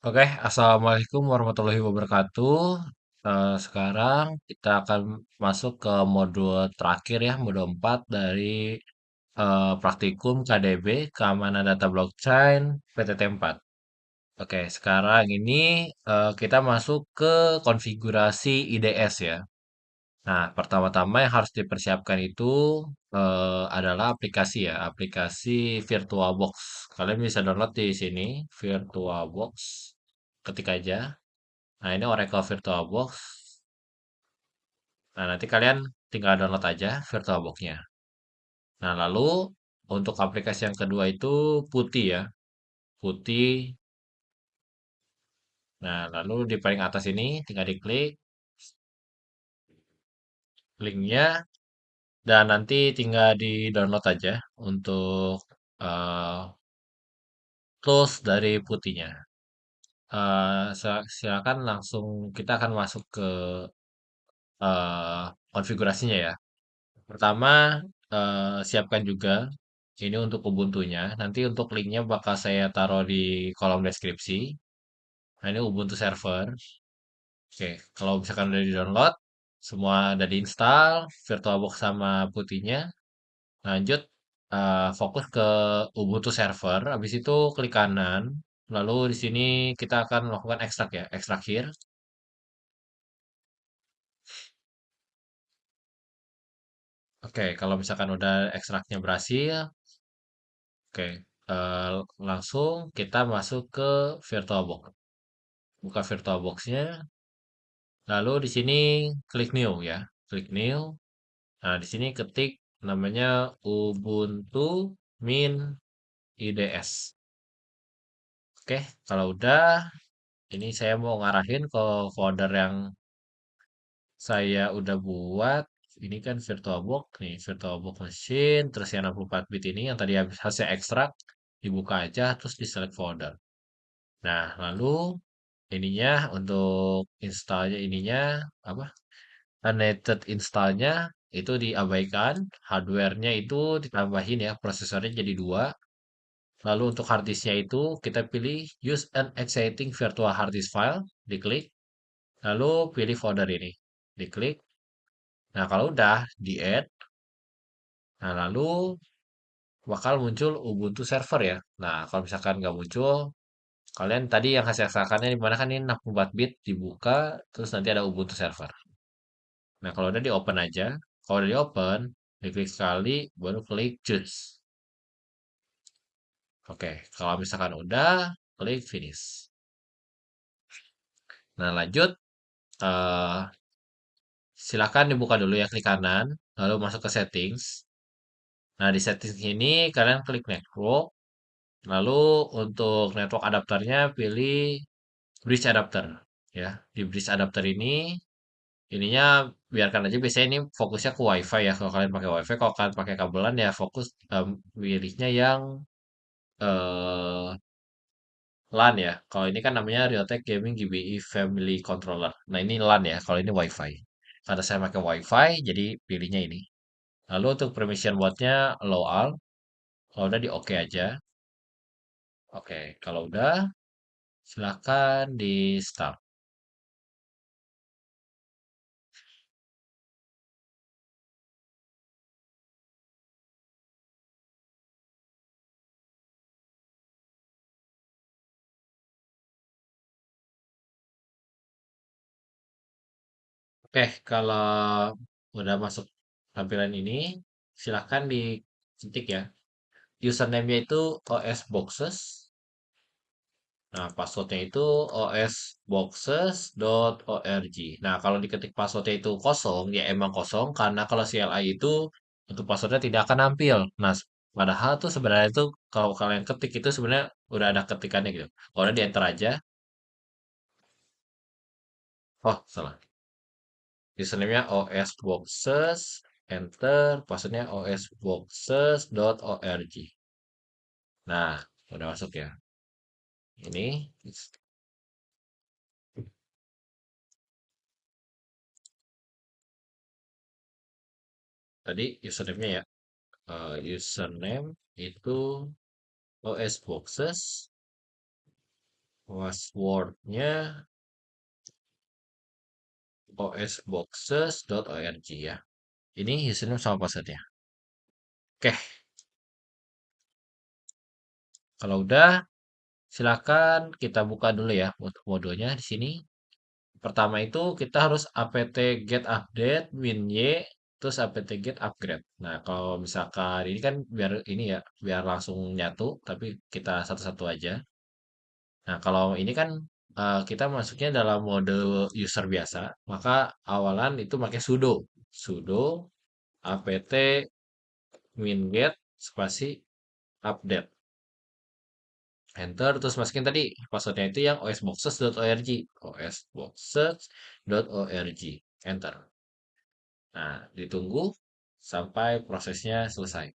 Oke, Assalamualaikum warahmatullahi wabarakatuh. Sekarang kita akan masuk ke modul terakhir ya, modul 4 dari praktikum KDB, Keamanan Data Blockchain, PTT 4. Oke, sekarang ini kita masuk ke konfigurasi IDS ya. Nah, pertama-tama yang harus dipersiapkan itu adalah aplikasi ya, aplikasi VirtualBox. Kalian bisa download di sini, VirtualBox. Ketik aja. Nah, ini Oracle VirtualBox. Nah, nanti kalian tinggal download aja VirtualBox-nya. Nah, lalu untuk aplikasi yang kedua itu Putih ya. Putih. Nah, lalu di paling atas ini tinggal diklik linknya dan nanti tinggal di-download aja untuk eh, tools dari Putihnya. Silakan langsung kita akan masuk ke konfigurasinya ya. Pertama, siapkan juga ini untuk Ubuntu-nya. Nanti untuk linknya bakal saya taruh di kolom deskripsi. Nah, ini Ubuntu server. Oke, kalau misalkan udah di-download, semua udah diinstal, VirtualBox sama putihnya. Lanjut, fokus ke Ubuntu server. Habis itu klik kanan. Lalu di sini kita akan melakukan ekstrak ya, ekstrak here. Oke, kalau misalkan udah ekstraknya berhasil, oke, langsung kita masuk ke VirtualBox. Buka VirtualBox-nya, lalu di sini klik new ya, klik new. Nah, di sini ketik namanya Ubuntu Min IDS. Oke, kalau udah, ini saya mau ngarahin ke folder yang saya udah buat. Ini kan VirtualBox nih, VirtualBox Machine, terus yang 64 bit ini yang tadi habis hasil ekstrak, dibuka aja, terus di select folder. Nah, lalu ininya untuk installnya ininya apa? Unneeded installnya itu diabaikan, hardware-nya itu ditambahin ya, prosesornya jadi dua. Lalu untuk hard disk-nya itu kita pilih use an exciting virtual hard disk file, diklik. Lalu pilih folder ini, diklik. Nah, kalau udah di-add, nah lalu bakal muncul Ubuntu server ya. Nah, kalau misalkan nggak muncul, kalian tadi yang hasil aksakannya di mana kan ini 64 bit dibuka, terus nanti ada Ubuntu server. Nah, kalau udah di open aja, kalau udah di open, diklik sekali, baru klik choose. Oke, kalau misalkan udah, klik finish. Nah, lanjut, eh silakan dibuka dulu ya klik kanan, lalu masuk ke settings. Nah, di settings ini kalian klik network, lalu untuk network adapternya pilih bridge adapter. Ya, di bridge adapter ininya biarkan aja biasanya ini fokusnya ke WiFi ya. Kalau kalian pakai WiFi, kalau kalian pakai kabelan ya fokus pilihnya yang eh LAN ya. Kalau ini kan namanya Realtek Gaming GBI Family Controller. Nah, ini LAN ya. Kalau ini WiFi. Karena saya pakai WiFi, jadi pilihnya ini. Lalu untuk permission buatnya allow all. Kalau udah di oke aja. Oke, kalau udah silakan di start. Oke, kalau udah masuk tampilan ini, silakan diketik ya. Username-nya itu osboxes. Nah, passwordnya itu osboxes.org. Nah, kalau diketik passwordnya itu kosong, ya emang kosong karena kalau CLI itu untuk passwordnya tidak akan nampil. Nah, padahal tuh sebenarnya itu kalau kalian ketik itu sebenarnya udah ada ketikannya gitu. Kalau udah di enter aja, oh salah. Username-nya osboxes, enter, passwordnya osboxes.org. Nah, udah masuk ya. Ini tadi username-nya ya. Username itu osboxes Passwordnya osboxes.org ya. Ini username sama passwordnya. Oke, kalau udah silakan kita buka dulu ya untuk modulnya di sini. Pertama itu kita harus apt get update winy terus apt get upgrade. Nah, kalau misalkan ini kan biar ini ya, biar langsung nyatu, tapi kita satu-satu aja. Nah, kalau ini kan kita masuknya dalam mode user biasa, maka awalan itu pakai sudo. Sudo apt winget spasi update. Enter, terus masukin tadi passwordnya itu yang osboxes.org. osboxes.org. Enter. Nah, ditunggu sampai prosesnya selesai.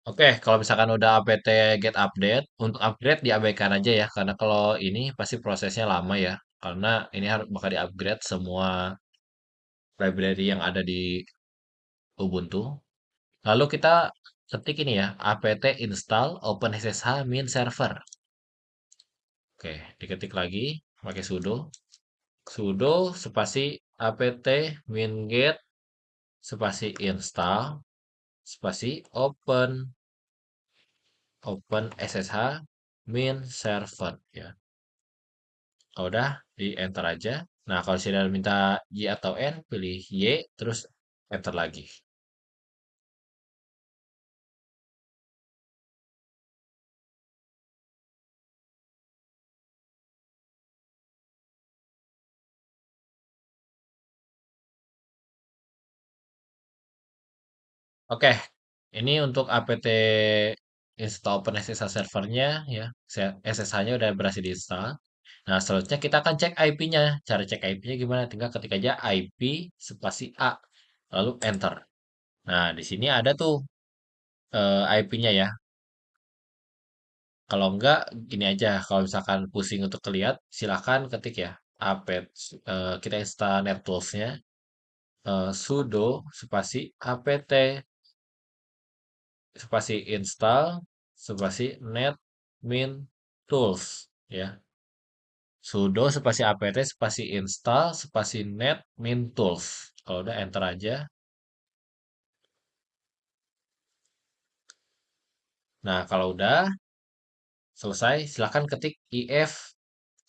Oke, kalau misalkan udah apt get update, untuk upgrade diabaikan aja ya, karena kalau ini pasti prosesnya lama ya, karena ini harus bakal di-upgrade semua library yang ada di Ubuntu. Lalu kita ketik ini ya, apt install OpenSSH min server. Oke, diketik lagi pakai sudo. Sudo spasi apt winget spasi install spasi open SSH min server ya. Kalau udah di enter aja. Nah, kalau sudah minta Y atau N, pilih Y terus enter lagi. Oke, ini untuk apt install OpenSSH servernya ya. SSH-nya udah berhasil diinstal. Nah, selanjutnya kita akan cek IP-nya. Cara cek IP-nya gimana? Tinggal ketik aja IP spasi A, lalu enter. Nah, di sini ada tuh IP-nya ya. Kalau enggak, gini aja. Kalau misalkan pusing untuk kelihat, silahkan ketik ya. apt kita install NetTools-nya. Sudo spasi apt spasi install spasi net min tools ya. Sudo spasi apt spasi install spasi net min tools. Kalau udah enter aja. Nah, kalau udah selesai, silakan ketik if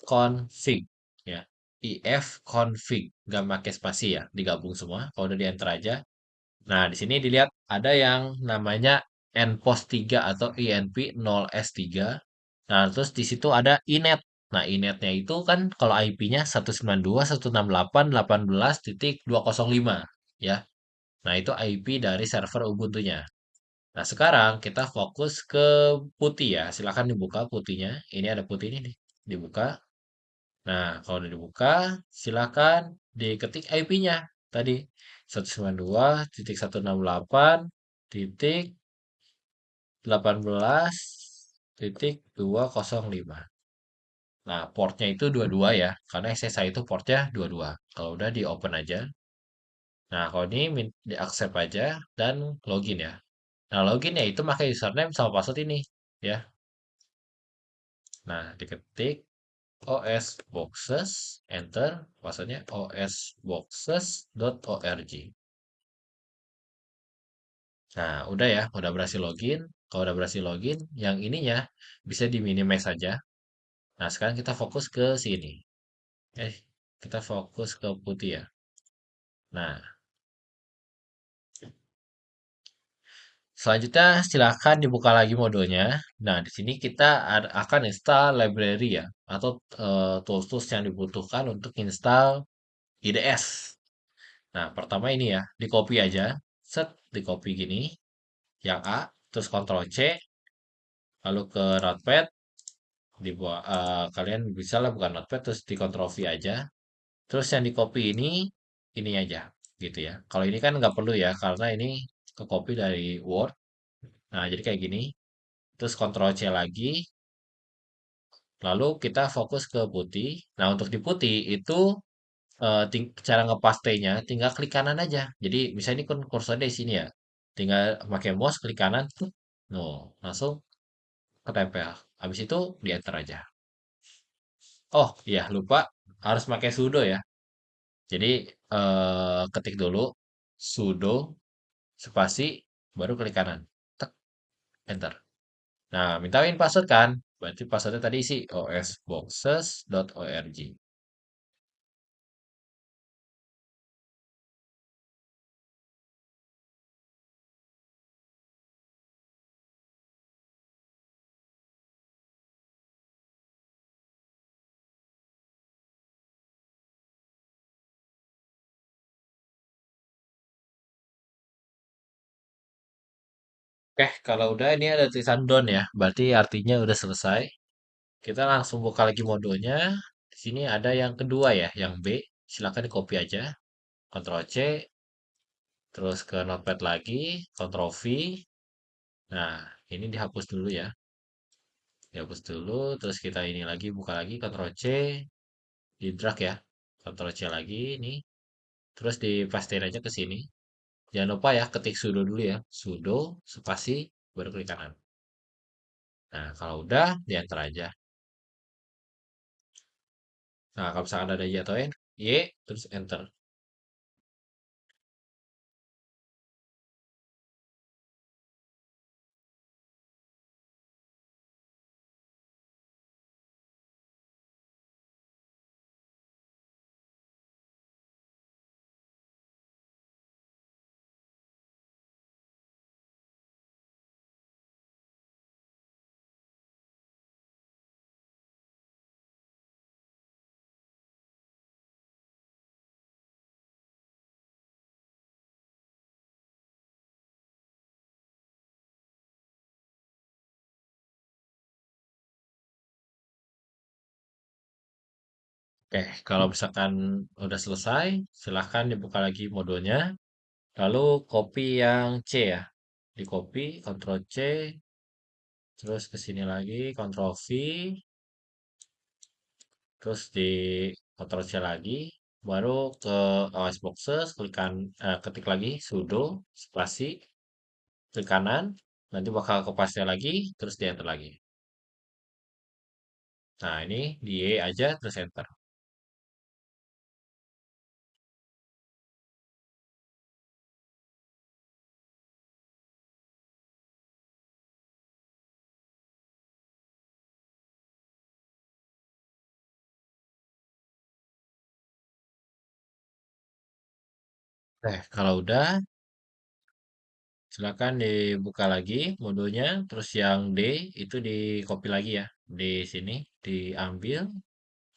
config ya. If config, nggak pakai spasi ya, digabung semua. Kalau udah di enter aja. Nah, di sini dilihat ada yang namanya npost 3 atau inp0s3. Nah, terus di situ ada inet. Nah, inetnya itu kan kalau IP-nya 192.168.18.205 ya. Nah, itu IP dari server Ubuntu-nya. Nah, sekarang kita fokus ke putih ya. Silakan dibuka putihnya. Ini ada putih ini nih. Dibuka. Nah, kalau udah dibuka, silakan diketik IP-nya tadi 192.168.18.205. Nah, portnya itu 22 ya, karena SSH itu portnya 22. Kalau udah di open aja. Nah, kalau ini di accept aja dan login ya. Nah, login ya itu pakai username sama password ini ya. Nah, diketik osboxes, enter, passwordnya osboxes.org. Nah, udah ya, udah berhasil login. Kalau udah berhasil login, yang ininya bisa di-minimize saja. Nah, sekarang kita fokus ke sini. Eh, kita fokus ke putih ya. Nah, selanjutnya silakan dibuka lagi modulnya. Nah, di sini kita akan install library ya, atau tools-tools yang dibutuhkan untuk install IDS. Nah, pertama ini ya, di copy aja. Set, di copy gini, yang A, terus Ctrl C, lalu ke Notepad, dibuat kalian bisa lah bukan Notepad, terus di Ctrl V aja. Terus yang di copy ini aja, gitu ya. Kalau ini kan nggak perlu ya, karena ini ke copy dari Word. Nah, jadi kayak gini. Terus Ctrl C lagi, Lalu kita fokus ke putih. Nah, untuk di putih itu cara ngepastenya tinggal klik kanan aja. Jadi misalnya ini kan kursornya di sini ya. Tinggal pakai mouse klik kanan, tuh. No, langsung ketempel. Habis itu di enter aja. Oh iya lupa harus pakai sudo ya. Jadi ketik dulu sudo spasi baru klik kanan. Tek, enter. Nah, mintain password kan? Berarti passwordnya tadi isi osboxes.org. Oke, kalau udah ini ada tulisan done ya. Berarti artinya udah selesai. Kita langsung buka lagi modulnya. Di sini ada yang kedua ya, yang B. Silakan di copy aja. Ctrl C, terus ke notepad lagi, Ctrl V. Nah, ini dihapus dulu ya. Dihapus dulu, terus kita ini lagi buka lagi Ctrl C, di drag ya. Ctrl C lagi nih. Terus dipastiin aja ke sini. Jangan lupa ya ketik sudo dulu ya. Sudo spasi baru klik kanan. Nah, kalau udah di enter aja. Nah, kalau misalkan ada Y atau N, Y terus enter. Oke, kalau misalkan udah selesai, silahkan dibuka lagi modulnya. Lalu copy yang C ya. Di copy, Ctrl C, terus ke sini lagi, Ctrl V, terus di Ctrl C lagi, baru ke OS Boxes, ketik lagi sudo spasi klik kanan, nanti bakal kepaste lagi, terus di enter lagi. Nah ini di Y aja terus enter. Kalau udah, silakan dibuka lagi modulnya, terus yang D itu di copy lagi ya. Di sini diambil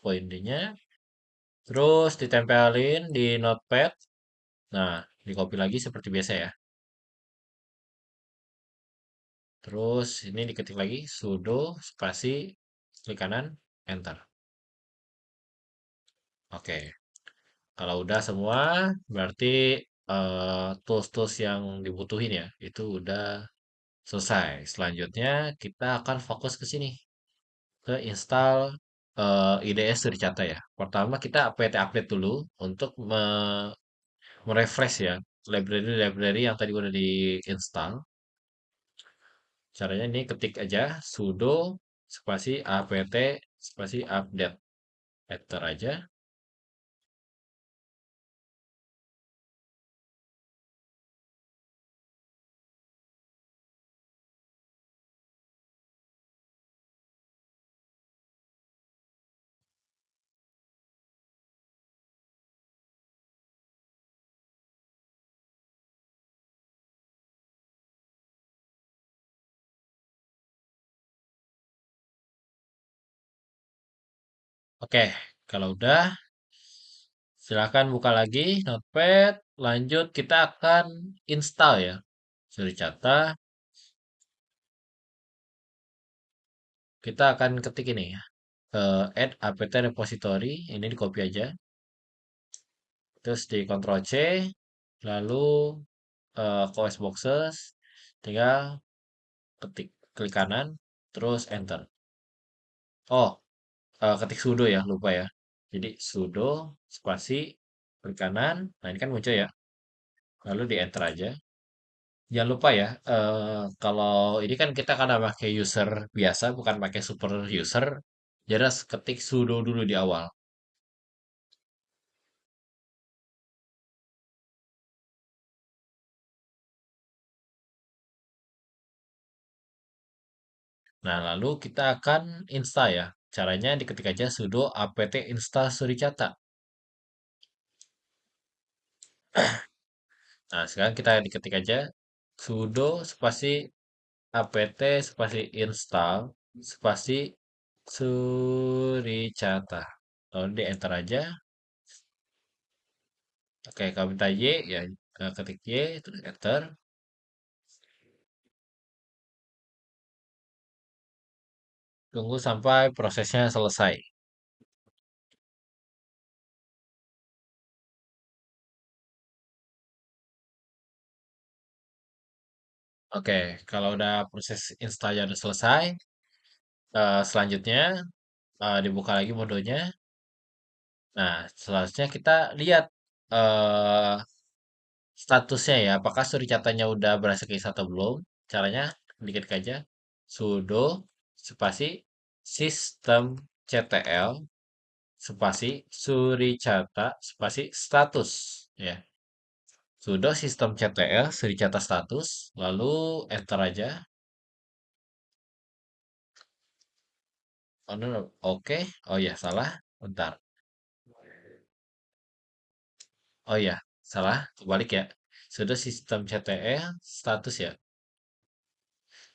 poinnya, terus ditempelin di notepad. Nah, di copy lagi seperti biasa ya. Terus ini diketik lagi sudo spasi klik kanan enter. Oke, kalau udah semua berarti tools-tools yang dibutuhin ya itu udah selesai. Selanjutnya kita akan fokus ke sini ke install IDE Suricata ya. Pertama kita apt update dulu untuk merefresh ya library-library yang tadi udah diinstal. Caranya ini ketik aja sudo spasi apt spasi update. Enter aja. Oke, kalau udah silakan buka lagi Notepad. Lanjut kita akan install ya. Suricata. Kita akan ketik ini ya. Add apt repository. Ini di copy aja. Terus di Ctrl C. Lalu OS Boxes. Tinggal ketik klik kanan. Terus enter. Oh, ketik sudo ya, lupa ya. Jadi sudo spasi klik kanan. Nah, ini kan muncul ya. Lalu di enter aja. Jangan lupa ya, kalau ini kan kita karena pakai user biasa, bukan pakai super user, jadi harus ketik sudo dulu di awal. Nah, lalu kita akan install ya. Caranya diketik aja sudo apt install suricata. Nah, sekarang kita diketik aja sudo spasi apt spasi install spasi suricata. Lalu di enter aja. Oke, kalau minta Y ya ketik Y terus enter. Tunggu sampai prosesnya selesai. Oke, kalau udah proses installnya udah selesai, selanjutnya dibuka lagi modenya. Nah, selanjutnya kita lihat eh, statusnya ya, apakah suricatanya udah berhasil keisi atau belum. Caranya dikit aja, sudo spasi systemctl spasi suricata spasi status ya. Sudo systemctl suricata status, lalu enter aja. Oh, no, no. Oke. Oh ya, salah. Bentar. Oh ya, salah. Kebalik ya. Sudah sistem CTL status ya.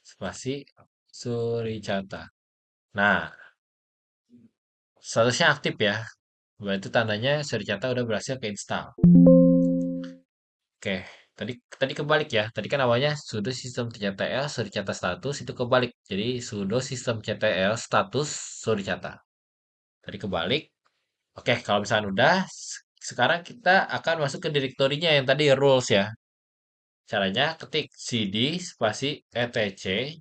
Spasi Suricata. Nah, statusnya aktif ya. Berarti tandanya Suricata udah berhasil keinstall. Oke. Tadi tadi kebalik ya. Tadi kan awalnya sudo sistem CTL Suricata status itu kebalik. Jadi sudo sistem CTL status Suricata. Tadi kebalik. Oke, kalau misalnya udah, sekarang kita akan masuk ke direktorinya yang tadi rules ya. Caranya ketik cd spasi etc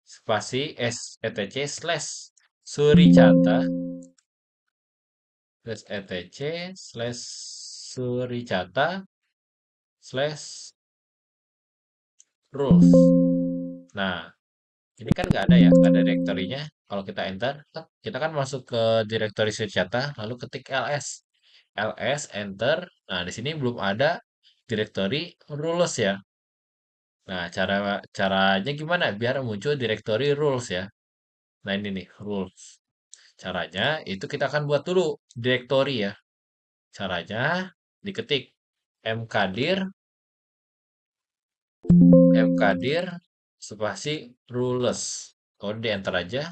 spasi etc slash suricata slash etc slash suricata slash rules. Nah, ini kan nggak ada ya, nggak ada direktorinya. Kalau kita enter, kita kan masuk ke direktori suricata, lalu ketik ls. ls enter. Nah, di sini belum ada direktori rules ya. Nah, caranya gimana biar muncul direktori rules ya? Nah, ini nih rules. Caranya itu kita akan buat dulu direktori ya. Caranya diketik mkdir mkdir spasi rules. Kalau di enter aja.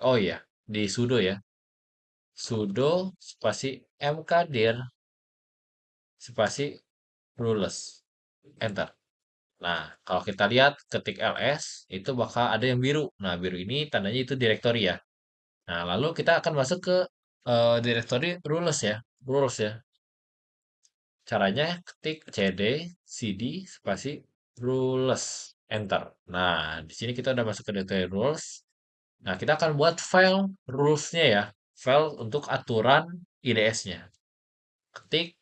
Oh iya, di sudo ya. Sudo spasi mkdir spasi rules. Enter. Nah, kalau kita lihat ketik ls itu bakal ada yang biru. Nah, biru ini tandanya itu direktori ya. Nah, lalu kita akan masuk ke direktori rules ya. Rules ya. Caranya ketik cd cd spasi rules enter. Nah, di sini kita udah masuk ke direktori rules. Nah, kita akan buat file rules-nya ya. File untuk aturan IDS-nya. Ketik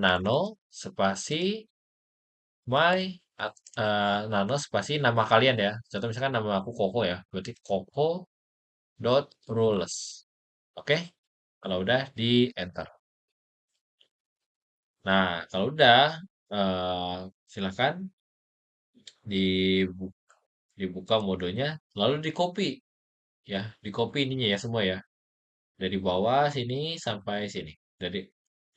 nano spasi my nano spasi nama kalian ya. Contoh misalkan nama aku Koko ya. Berarti Koko dot rules. Oke? Kalau udah di enter. Nah, kalau udah silakan dibuka, dibuka modenya, lalu di copy ya, di copy ininya ya semua ya, dari bawah sini sampai sini, dari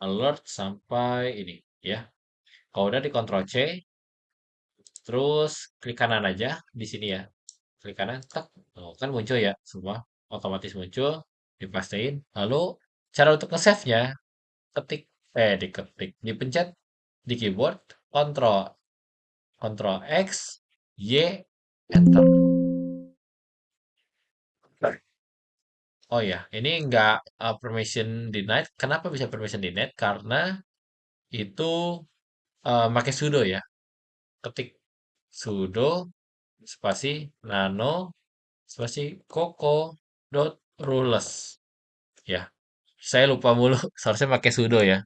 alert sampai ini ya. Kalau udah di Ctrl C, terus klik kanan aja di sini ya, klik kanan, tak, oh, kan muncul ya semua, otomatis muncul, dipastein. Lalu cara untuk nge-save-nya, ketik, diketik, dipencet di keyboard, Ctrl Ctrl X, Y, Enter. Oh ya, ini nggak permission denied. Kenapa bisa permission denied? Karena itu pakai sudo ya. Ketik sudo spasi nano spasi koko. dot rules ya. Saya lupa mulu, seharusnya pakai sudo ya.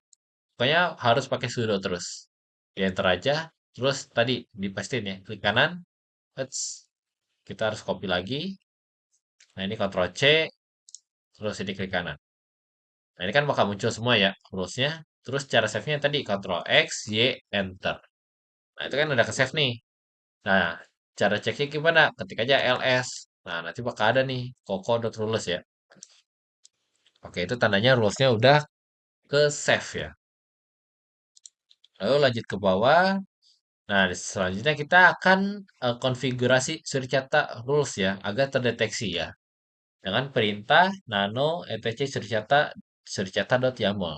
Pokoknya harus pakai sudo terus. Di enter aja, terus tadi dipastiin ya, klik kanan, Eits, kita harus copy lagi. Nah ini Ctrl C, terus ini klik kanan. Nah ini kan bakal muncul semua ya rulesnya. Terus cara save-nya tadi Ctrl X, Y, Enter. Nah itu kan udah ke save nih. Nah cara ceknya gimana? Ketik aja ls. Nah nanti bakal ada nih coco.rules ya. Oke itu tandanya rulesnya udah ke save ya. Lalu lanjut ke bawah. Nah, selanjutnya kita akan konfigurasi suricata rules ya, agar terdeteksi ya. Dengan perintah nano etc suricata.yaml.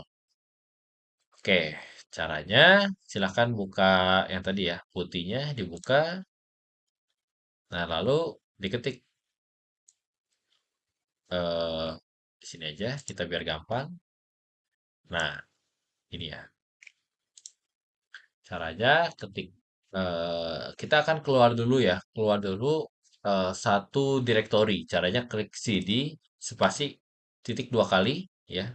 Oke, caranya silahkan buka yang tadi ya, putihnya dibuka. Nah, lalu diketik eh di sini aja, kita biar gampang. Nah, ini ya. Caranya ketik kita akan keluar dulu ya, keluar dulu satu direktori. Caranya klik cd spasi titik dua kali ya,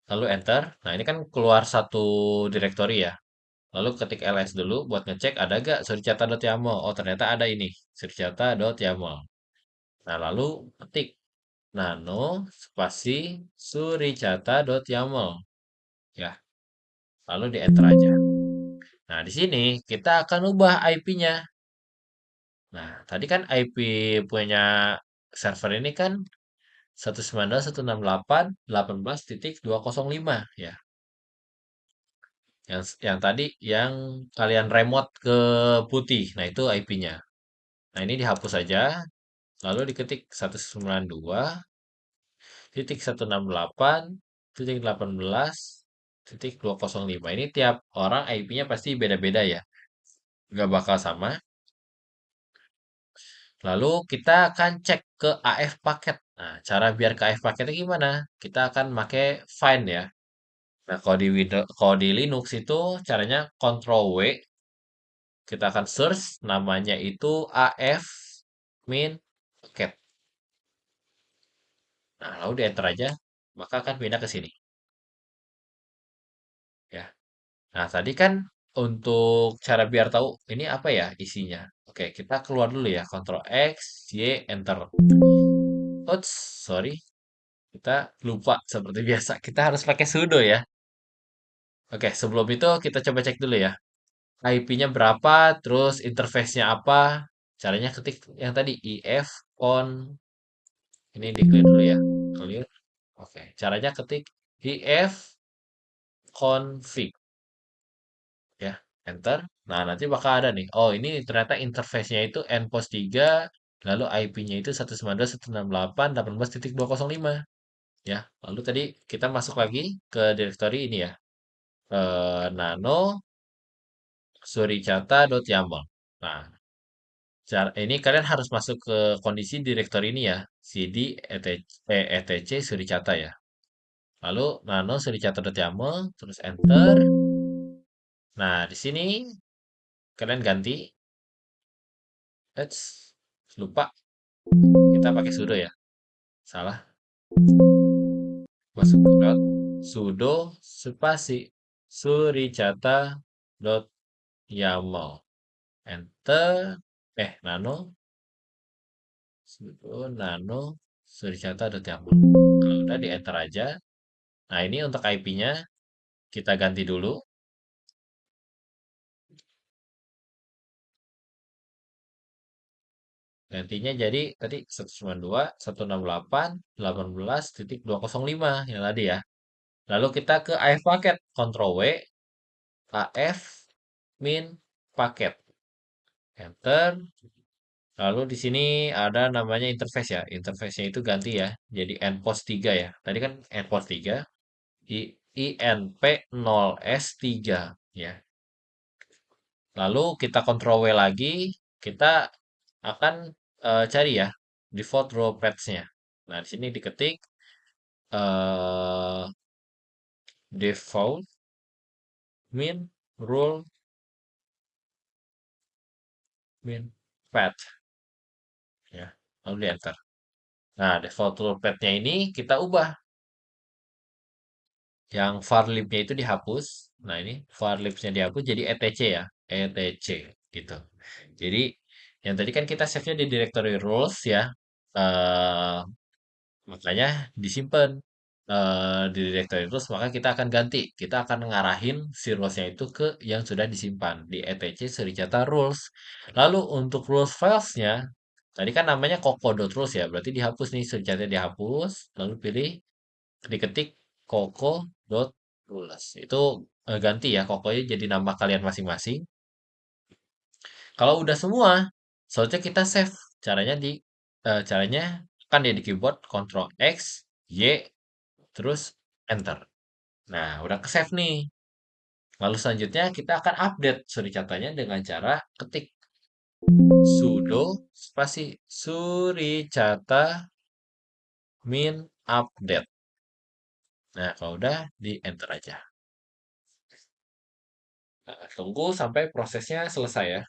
lalu enter. Nah ini kan keluar satu direktori ya. Lalu ketik ls dulu buat ngecek ada gak suricata.yaml. Oh ternyata ada ini suricata.yaml. Nah lalu ketik nano spasi suricata.yaml ya. Lalu di enter aja. Nah di sini kita akan ubah IP-nya. Nah, tadi kan IP punya server ini kan 192.168.18.205 ya. Yang tadi yang kalian remote ke putih. Nah, itu IP-nya. Nah, ini dihapus saja. Lalu diketik 192.168.18.205. Ini tiap orang IP-nya pasti beda-beda ya. Nggak bakal sama. Lalu kita akan cek ke AF paket. Nah, cara biar ke AF paketnya gimana? Kita akan pakai find ya. Nah, kalau di Linux itu caranya Ctrl W, kita akan search namanya itu AF min paket. Nah, lalu di enter aja, maka akan pindah ke sini ya. Nah, tadi kan untuk cara biar tahu ini apa ya isinya. Oke, kita keluar dulu ya, Ctrl X, Y, enter. Oops, sorry, kita lupa seperti biasa. Kita harus pakai sudo ya. Oke, sebelum itu kita coba cek dulu ya. IP-nya berapa, terus interface-nya apa. Caranya ketik yang tadi if on ini di clear dulu ya. Clear. Oke, caranya ketik if config ya. Enter. Nah, nanti bakal ada nih. Oh, ini ternyata interface-nya itu npost 3 lalu IP-nya itu 192.168.18.205 ya. Lalu tadi kita masuk lagi ke directory ini ya. Nano suricata.yaml. Nah, ini kalian harus masuk ke kondisi direktori ini ya, cd etc suricata ya. Lalu nano suricata.yaml, terus enter. Nah, di sini kalian ganti. Eits, lupa kita pakai sudo ya. Salah. Masuk ke sudo spasi suricata.yaml. Enter. Nano sudo nano suricata.yaml. Kalau udah di enter aja. Nah, ini untuk IP-nya kita ganti dulu. Gantinya jadi tadi 192.168.18.205 yang tadi ya. Lalu kita ke AF paket, Ctrl W, AF min paket. Enter. Lalu di sini ada namanya interface ya. Interface-nya itu ganti ya. Jadi npost 3 ya. Tadi kan npost 3, INP0S3 ya. Lalu kita Ctrl W lagi, kita akan cari ya default role paths-nya. Nah, di sini diketik eh, default min rule min path ya. Lalu di enter. Nah, default toolpath-nya ini kita ubah. Yang var lib-nya itu dihapus. Nah, ini var libs-nya dihapus jadi etc ya. etc gitu. Jadi, yang tadi kan kita save-nya di directory roles ya. Eh, makanya disimpan di directory roles, maka kita akan ganti. Kita akan ngarahin si roles-nya itu ke yang sudah disimpan di etc sericata roles. Lalu untuk roles files-nya, tadi kan namanya coco.roles ya, berarti dihapus nih, sericata dihapus, lalu pilih diketik koko.rules. Itu ganti ya, kokonya jadi nama kalian masing-masing. Kalau udah semua, selanjutnya kita save. Caranya caranya kan ya di keyboard Ctrl X, Y, terus Enter. Nah, udah ke save nih. Lalu selanjutnya kita akan update suricatanya dengan cara ketik sudo spasi suricata min update. Nah, kalau udah di enter aja. Nah, tunggu sampai prosesnya selesai ya.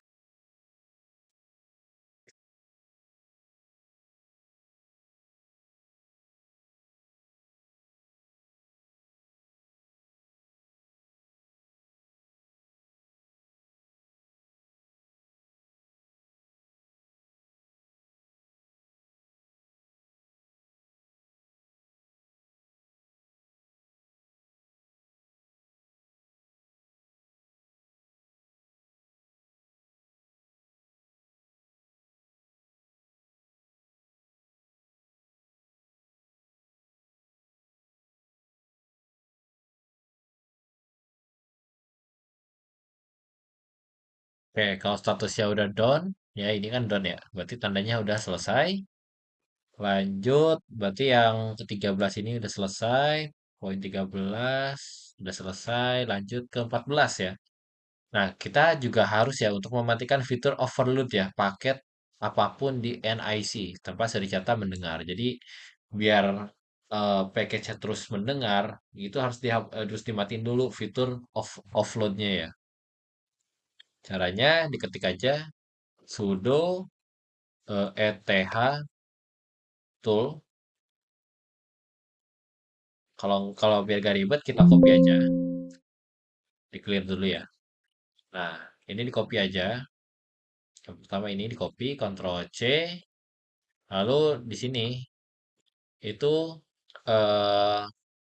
Oke, kalau statusnya udah done, ya ini kan done ya. Berarti tandanya udah selesai. Lanjut, berarti yang ke-13 ini udah selesai. Poin 13 udah selesai. Lanjut ke 14 ya. Nah, kita juga harus ya untuk mematikan fitur overload ya, paket apapun di NIC tanpa sericata mendengar. Jadi biar package-nya terus mendengar, itu harus dimatiin dulu fitur offload-nya ya. Caranya diketik aja sudo eth tool. Kalau kalau biar gak ribet kita copy aja, di clear dulu ya. Nah, ini di copy aja. Yang pertama ini di copy, Ctrl C, lalu di sini itu eh,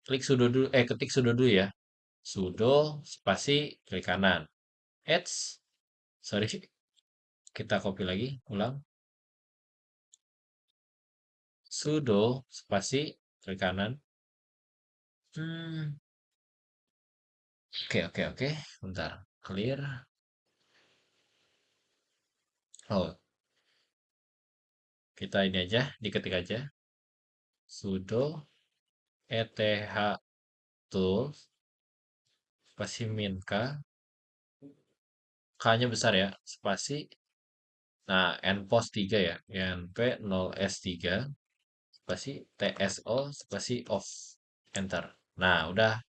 ketik sudo dulu ya. Sudo spasi klik kanan. Eits, sorry, kita copy lagi, ulang. Sudo spasi klik kanan. Hmm, oke oke oke, bentar, clear. Oh, kita ini aja, diketik aja. Sudo eth tool spasi min k, k-nya besar ya, spasi. Nah, npos 3 ya, np 0s3 spasi tso spasi off, enter. Nah, udah.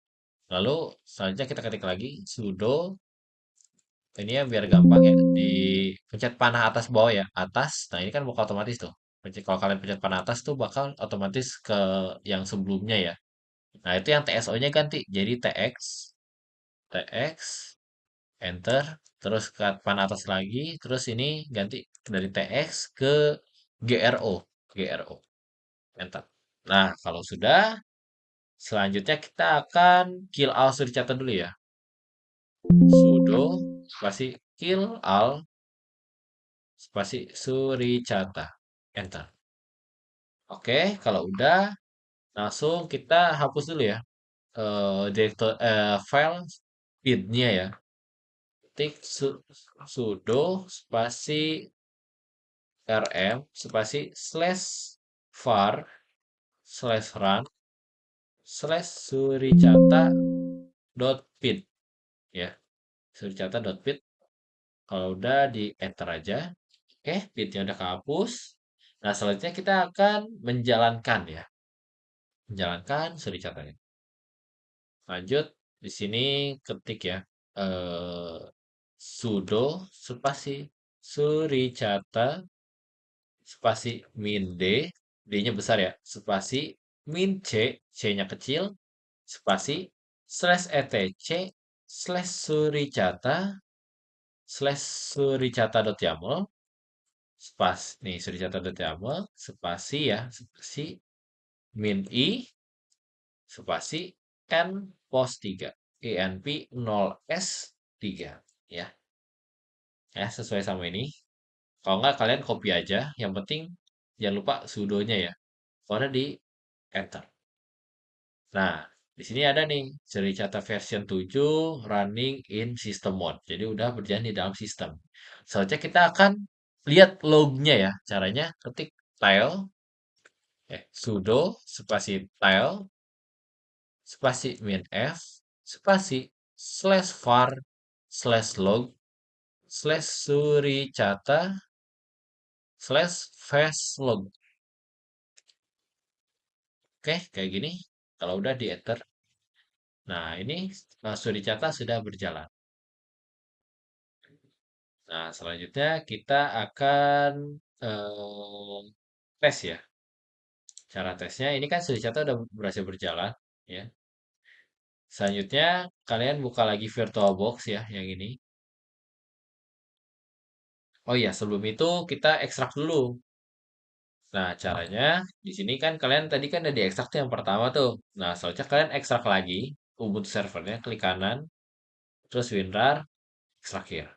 Lalu selanjutnya kita ketik lagi sudo, ini ya biar gampang ya, di pencet panah atas bawah ya, atas. Nah, ini kan bakal otomatis tuh. Kalau kalian pencet panah atas tuh bakal otomatis ke yang sebelumnya ya. Nah, itu yang TSO-nya ganti jadi TX, TX, enter, terus ke papan atas lagi, terus ini ganti dari TX ke GRO, GRO, enter. Nah, kalau sudah, selanjutnya kita akan kill all suricata dulu ya. Sudo spasi kill all spasi suricata, enter. Oke, kalau udah, langsung kita hapus dulu ya. File speed-nya ya. Ketik sudo spasi rm spasi slash var slash run slash suricata dot pid ya, suricata dot pid. Kalau udah di enter aja, oke, pidnya udah kehapus. Nah, selanjutnya kita akan menjalankan ya, menjalankan suricatanya. Lanjut di sini ketik ya, eh, sudo spasi suricata spasi min d D-nya besar ya, spasi min C, C-nya kecil, spasi slash etc slash suricata slash suricata.yaml nih suricata.yaml spasi ya, spasi min I spasi n pos 3 env 0 s 3 ya. Ya, sesuai sama ini. Kalau nggak kalian copy aja, yang penting jangan lupa sudonya ya. Kalau di enter. Nah, di sini ada nih Suricata version 7 running in system mode. Jadi udah berjalan di dalam sistem. Selanjutnya kita akan lihat lognya ya. Caranya ketik tile sudo spasi tile spasi min f spasi slash var slash log slash suricata slash fast log. Oke, kayak gini. Kalau udah di enter. Nah, ini suricata sudah berjalan. Nah, selanjutnya kita akan tes ya. Cara tesnya ini kan suricata udah berhasil berjalan ya. Selanjutnya kalian buka lagi VirtualBox ya yang ini. Oh iya, sebelum itu kita ekstrak dulu. Nah, caranya di sini kan kalian tadi kan udah diekstrak tuh yang pertama tuh. Nah, selanjutnya kalian ekstrak lagi Ubuntu servernya, klik kanan, terus WinRAR, ekstrak here.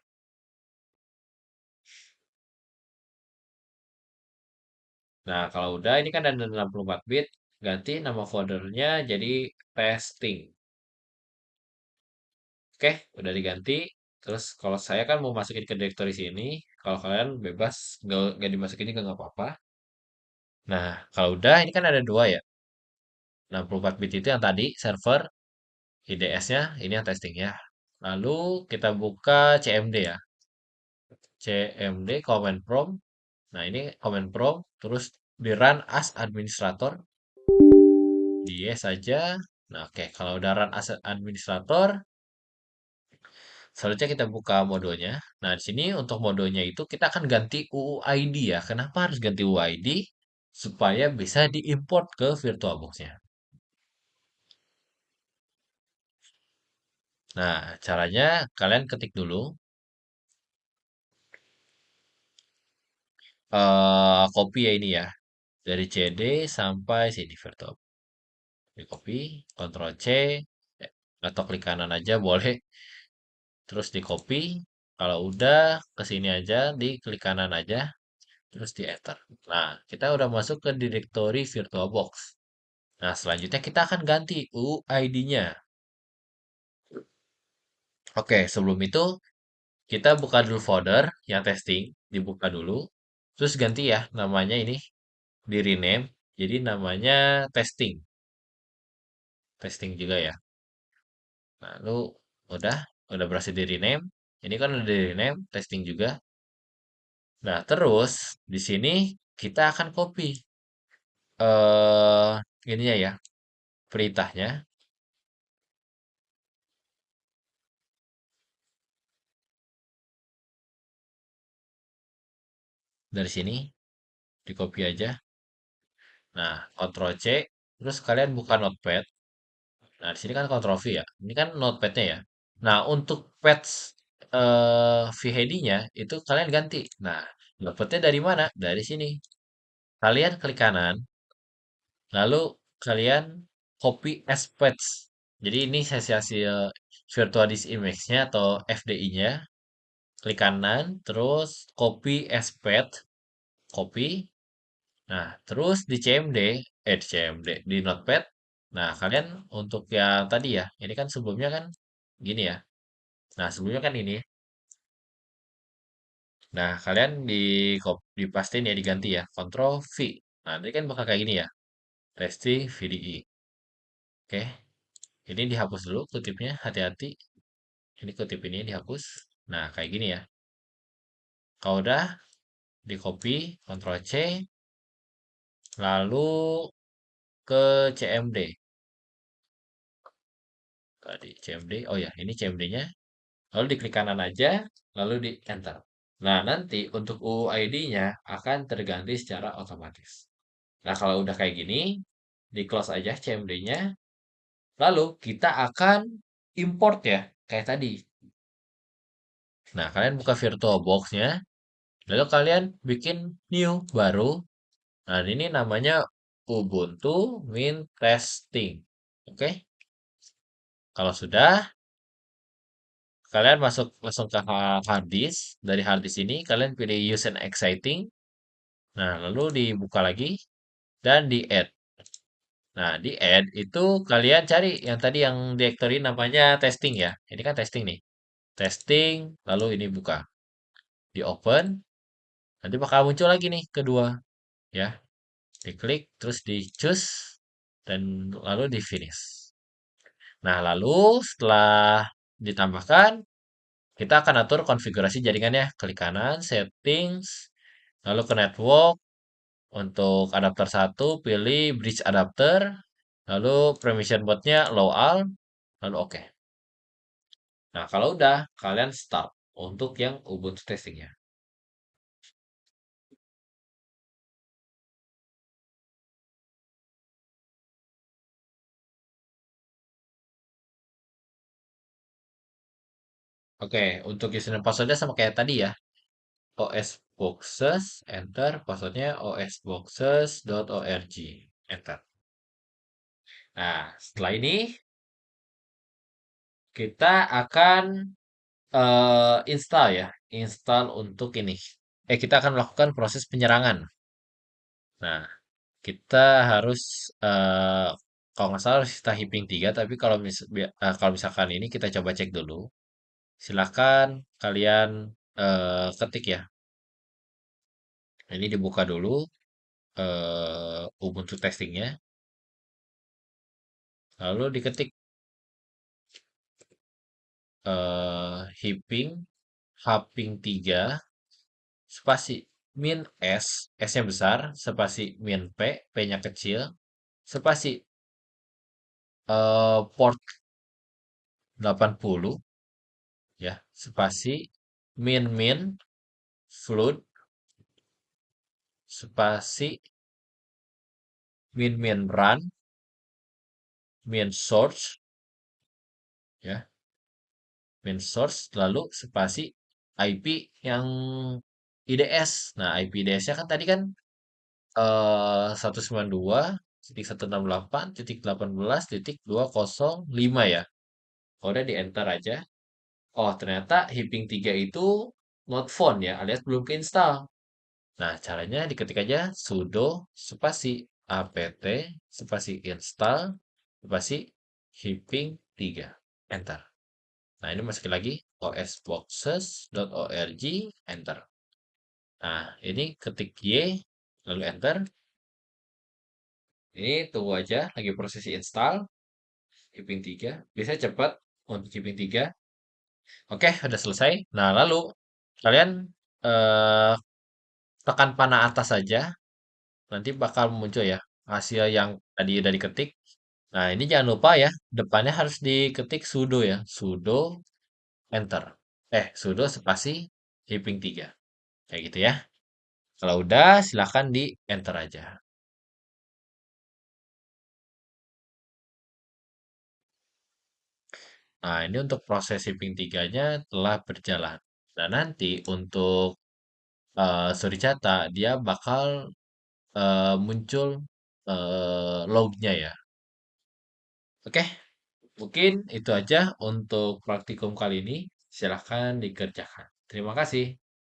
Nah, kalau udah ini kan ada 64 bit, ganti nama foldernya jadi testing. Oke, udah diganti. Terus kalau saya kan mau masukin ke directory sini, kalau kalian bebas nggak dimasukin juga nggak apa-apa. Nah, kalau udah ini kan ada dua ya. 64 bit itu yang tadi server, IDS-nya, ini yang testingnya. Lalu kita buka CMD ya. CMD command prompt. Nah, ini command prompt terus di run as administrator. Di yes saja. Nah, oke, kalau udah run as administrator, selanjutnya kita buka modenya. Nah, di sini untuk modenya itu kita akan ganti UUID ya. Kenapa harus ganti UUID? Supaya bisa diimport ke VirtualBox-nya. Nah, caranya kalian ketik dulu copy ya ini ya. Dari CD sampai sini VirtualBox. Di copy, Ctrl C, atau klik kanan aja boleh. Terus di copy. Kalau udah ke sini aja, di klik kanan aja, terus di enter. Nah, kita udah masuk ke directory VirtualBox. Nah, selanjutnya kita akan ganti UID-nya. Oke, sebelum itu kita buka dulu folder yang testing, dibuka dulu. Terus ganti ya namanya ini, di rename. Jadi namanya testing. Testing juga ya. Lalu udah berhasil di rename. Ini kan udah di rename, testing juga. Nah, terus di sini kita akan copy ininya ya, perintahnya dari sini, di copy aja. Nah, Ctrl C, terus kalian buka Notepad. Nah, di sini kan Ctrl V ya. Ini kan Notepad-nya ya. Nah, untuk patch VHD-nya itu kalian ganti. Nah, dapetnya dari mana? Dari sini. Kalian klik kanan, lalu kalian copy as patch. Jadi ini sesi hasil virtual disk image-nya atau FDI-nya. Klik kanan, terus copy as patch, copy. Nah, terus di CMD, di CMD, di Notepad. Nah, kalian untuk yang tadi ya, ini kan sebelumnya kan gini ya. Nah, sebelumnya kan ini. Nah, kalian dipastiin ya diganti ya, Ctrl V. Nah, ini kan bakal kayak gini ya, Resti VDI. Oke, ini dihapus dulu kutipnya, hati-hati. Ini kutip ini dihapus. Nah, kayak gini ya. Kalau udah, di copy, Ctrl C, lalu ke CMD. Tadi CMD, oh ya, ini CMD-nya. Lalu diklik kanan aja, lalu di enter. Nah, nanti untuk UUID-nya akan terganti secara otomatis. Nah, kalau udah kayak gini, di close aja CMD-nya. Lalu kita akan import ya, kayak tadi. Nah, kalian buka VirtualBox-nya, lalu kalian bikin new baru. Nah, ini namanya Ubuntu Mint Testing. Oke, kalau sudah, kalian masuk langsung ke hard disk. Dari hard disk ini, kalian pilih use and exciting. Nah, lalu dibuka lagi dan di add. Nah, di add itu kalian cari yang tadi yang directory namanya testing ya. Ini kan testing nih. Testing, lalu ini buka. Di open, nanti bakal muncul lagi nih kedua ya. Diklik, terus di choose, dan lalu di finish. Nah, lalu setelah ditambahkan, kita akan atur konfigurasi jaringannya. Klik kanan, settings, lalu ke network. Untuk adapter satu pilih bridge adapter, lalu permission mode-nya low all, lalu oke. Nah, kalau udah, kalian start untuk yang Ubuntu testingnya. Oke, untuk username passwordnya sama kayak tadi ya. osboxes, enter, passwordnya osboxes.org, enter. Nah, setelah ini kita akan install ya, install untuk ini. Kita akan melakukan proses penyerangan. Nah, kita harus kalau nggak salah harus kita hipping 3, tapi kalau misalkan ini kita coba cek dulu. Silakan kalian ketik ya. Ini dibuka dulu Ubuntu testingnya, lalu diketik hipping hopping 3 spasi min S-nya besar, spasi min P-nya kecil, spasi port 80 ya, spasi min flood, spasi min run, min source ya, min source lalu spasi IP yang IDS. Nah, IP IDS-nya kan tadi kan 192.168.18.205 ya. Kalau udah di enter aja. Oh, ternyata Hipping 3 itu not found ya, alias belum keinstal. Nah, caranya diketik aja sudo spasi apt spasi install spasi Hipping 3. Enter. Nah, ini masukin lagi osboxes.org, enter. Nah, ini ketik Y, lalu enter. Ini tunggu aja, lagi prosesi install. Keeping 3. Biasanya cepat untuk keeping 3. Oke, udah selesai. Nah, lalu kalian eh, tekan panah atas saja. Nanti bakal muncul ya hasil yang tadi udah diketik. Nah, ini jangan lupa ya, depannya harus diketik sudo ya. Sudo enter. Sudo spasi keeping 3. Kayak gitu ya. Kalau udah, silahkan di enter aja. Nah, ini untuk proses shipping 3-nya telah berjalan. Nah, nanti untuk Suricata dia bakal muncul lognya ya. Oke, mungkin itu aja untuk praktikum kali ini. Silahkan dikerjakan. Terima kasih.